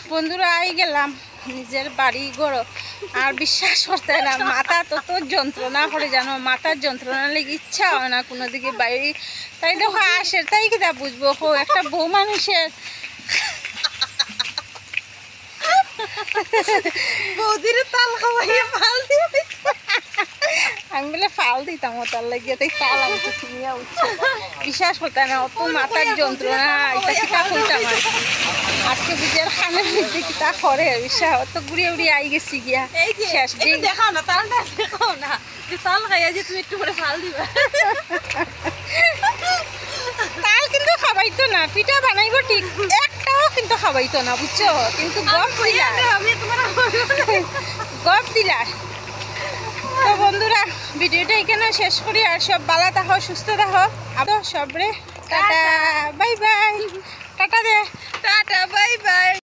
বন্ধুরা আই গেলাম নিজের বাড়ি গড় আর বিশ্বাস করতে না মাথা তত যন্ত্রণা করে জানো মাথার যন্ত্রণা লেগে ইচ্ছা হয় না কোনো দিকে বাইরে তাই দেখো আসে তাই কিনা বুঝবো হো একটা বউ মানুষের বৌদির তাল খাওয়াইয়া ফাল দিবি আমি বলে ফাল দিতাম তার লাগিয়ে তাই তাল আমি তো কিনিয়া উঠছে বিশ্বাস করতে না অত মাথার যন্ত্রণা এটা কিতা করতাম আর কি আজকে বুঝার খানের মধ্যে কিতা করে বিশ্বাস অত ঘুরিয়ে উড়িয়ে আই গেছি গিয়া এই যে শেষ একটু দেখাও না তালটা দেখাও না যে তাল খাইয়া যে তুমি একটু করে ফাল দিবা তাল কিন্তু খাবাইতো না পিঠা বানাইবো ঠিক একটাও কিন্তু খাবাইতো না বুঝছো কিন্তু গপ দিলা আমি তোমার গপ দিলা তো বন্ধুরা ভিডিওটা এখানে শেষ করি আর সব ভালো থাকো সুস্থ থাকো আবার সবরে টাটা বাই বাই টাটা দে টাটা বাই বাই।